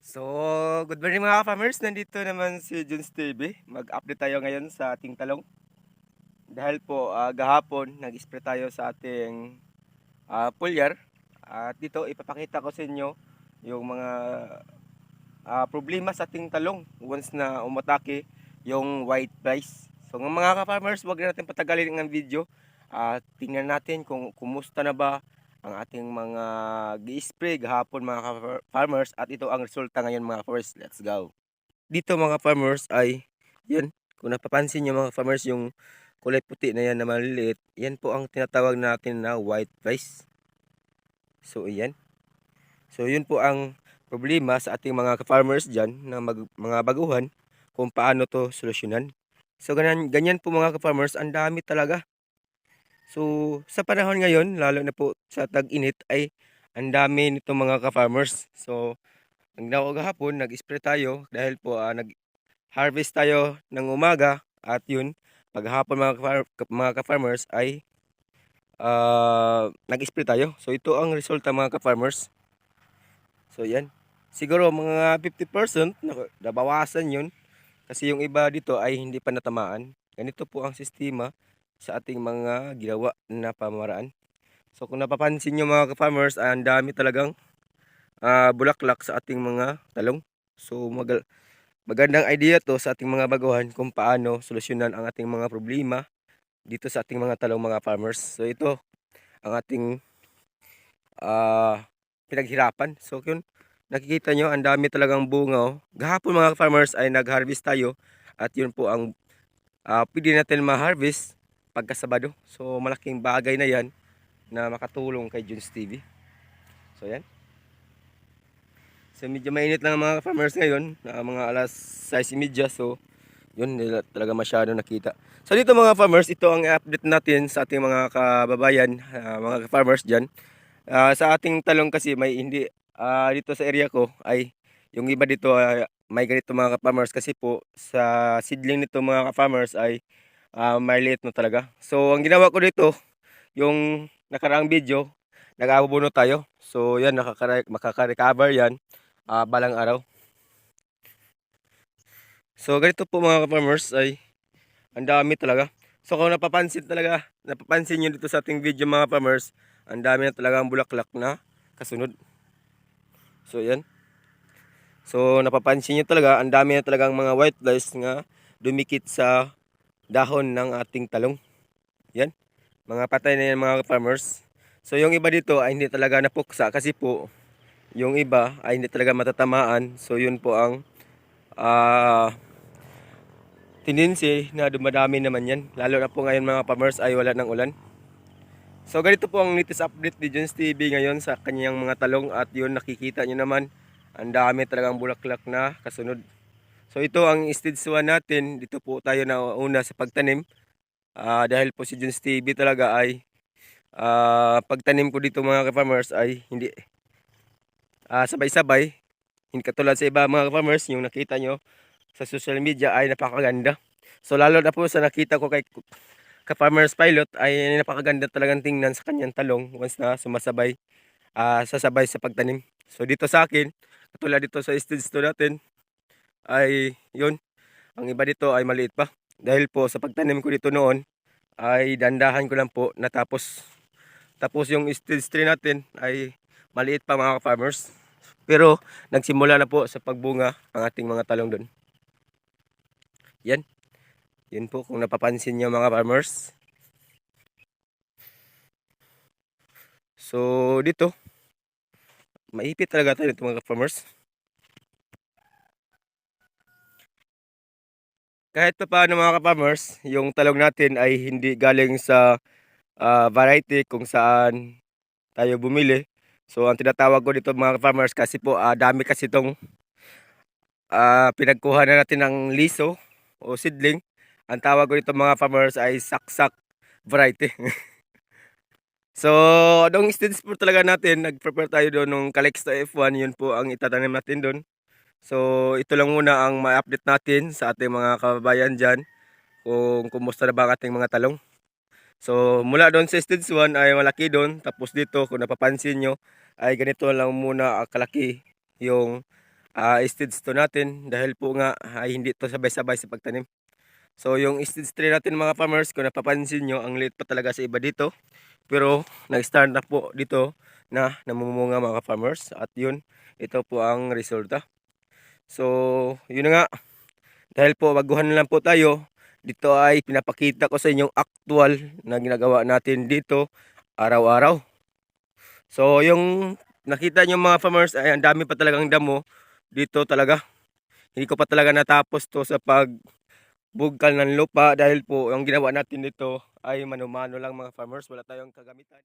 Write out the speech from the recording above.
So, good morning mga farmers. Nandito naman si Junes TV. Mag-update tayo ngayon sa ating talong. Dahil po gahapon nag-spray tayo sa ating foliar. At dito ipapakita ko sa inyo yung mga problema sa ating talong once na umatake yung white flies. So mga ka-farmers, wag na natin patagalin ang video. Tingnan natin kung kumusta na ba ang ating mga gi-spray gahapon mga farmers, at ito ang resulta ngayon mga farmers. Let's go. Dito mga farmers ay yun, kung napapansin nyo mga farmers, yung kulay puti na yan na maliliit, yan po ang tinatawag natin na white flies. So ayan. So yun po ang problema sa ating mga farmers dyan na mga baguhan, kung paano to solusyonan. So ganyan po mga farmers, ang dami talaga. So sa panahon ngayon, lalo na po sa tag-init, ay ang dami nito mga ka-farmers. So ang ginawa ko kahapon, nag-spray tayo dahil po nag-harvest tayo ng umaga, at yun, paghapon mga ka-farmers ay nag-spray tayo. So ito ang resulta mga ka-farmers. So yan. Siguro mga 50% nabawasan yun, kasi yung iba dito ay hindi pa natamaan. Ganito po ang sistema sa ating mga ginawa na pamaraan. So kung napapansin nyo mga ka-farmers, ang dami talagang bulaklak sa ating mga talong. So magandang idea to sa ating mga baguhan kung paano solusyonan ang ating mga problema dito sa ating mga talong mga farmers. So ito ang ating pinaghirapan. So yun, nakikita nyo ang dami talagang bunga. Oh. Gahapon mga farmers ay nag-harvest tayo, at yun po ang pwede natin ma-harvest pagka Sabado. So malaking bagay na yan na makatulong kay Junes TV. So yan. So medyo mainit lang ang mga farmers ngayon, mga alas 6:30. So yun, nila talaga masyado nakita. So dito mga farmers, ito ang update natin sa ating mga kababayan, mga farmers dyan. Sa ating talong kasi may hindi, dito sa area ko ay yung iba dito may ganito mga farmers, kasi po sa seedling nito mga farmers ay maliit na talaga. So ang ginawa ko dito, yung nakaraang video, nag-abubuno tayo. So yan, makaka-recover yan balang araw. So ganito po mga farmers ay ang dami talaga. So kung napapansin nyo dito sa ating video mga farmers, ang dami na talaga ang bulaklak na kasunod. So yan. So napapansin nyo talaga, ang dami na talagang mga white flies nga dumikit sa dahon ng ating talong. Yan. Mga patay na yan mga farmers. So yung iba dito ay hindi talaga napuksa, kasi po yung iba ay hindi talaga matatamaan. So yun po ang tendency na dumadami naman yan. Lalo na po ngayon mga farmers ay wala ng ulan. So ganito po ang latest update ni Jones TV ngayon sa kanyang mga talong, at yun nakikita nyo naman ang dami talagang bulaklak na kasunod. So ito ang stage 1 natin. Dito po tayo na una sa pagtanim. Dahil po si Jones TV talaga ay pagtanim ko dito mga farmers ay hindi sabay-sabay. Hindi katulad sa iba mga farmers, yung nakita nyo sa social media ay napakaganda. So lalo na po sa nakita ko kay ka-farmers pilot ay napakaganda talagang tingnan sa kanyang talong once na sasabay sa pagtanim. So dito sa akin, katulad dito sa stage 2 natin, ay yun, ang iba dito ay maliit pa. Dahil po sa pagtanim ko dito noon ay dandahan ko lang po natapos. Tapos yung stage 3 natin ay maliit pa mga farmers. Pero nagsimula na po sa pagbunga ang ating mga talong doon. Yan. Yun po kung napapansin nyo mga farmers. So dito, maipit talaga tayo nito mga farmers. Kahit pa paano mga farmers, yung talong natin ay hindi galing sa variety kung saan tayo bumili. So ang tinatawag ko dito mga farmers, kasi po dami kasi itong pinagkuha na natin ng liso o seedling. Ang tawag ko dito mga farmers ay saksak variety. So nung stage 4 talaga natin, nag-prepare tayo doon nung Calixto F1, yun po ang itatanim natin doon. So ito lang muna ang ma-update natin sa ating mga kababayan dyan, kung kumusta na ba ang ating mga talong. So mula doon sa stage 1 ay malaki doon, tapos dito kung napapansin nyo ay ganito lang muna kalaki yung stage 2 natin dahil po nga ay hindi to sabay-sabay sa pagtanim. So yung stage 3 natin mga farmers, kung napapansin nyo, ang liit pa talaga sa iba dito. Pero nag-start na po dito na namumunga mga farmers. At yun, ito po ang resulta. So yun na nga, dahil po baguhan na lang po tayo, dito ay pinapakita ko sa inyong actual na ginagawa natin dito araw-araw. So yung nakita nyo mga farmers ay ang dami pa talagang damo dito talaga. Hindi ko pa talaga natapos to sa pagbugkal ng lupa dahil po yung ginawa natin dito ay mano-mano lang mga farmers, wala tayong kagamitan.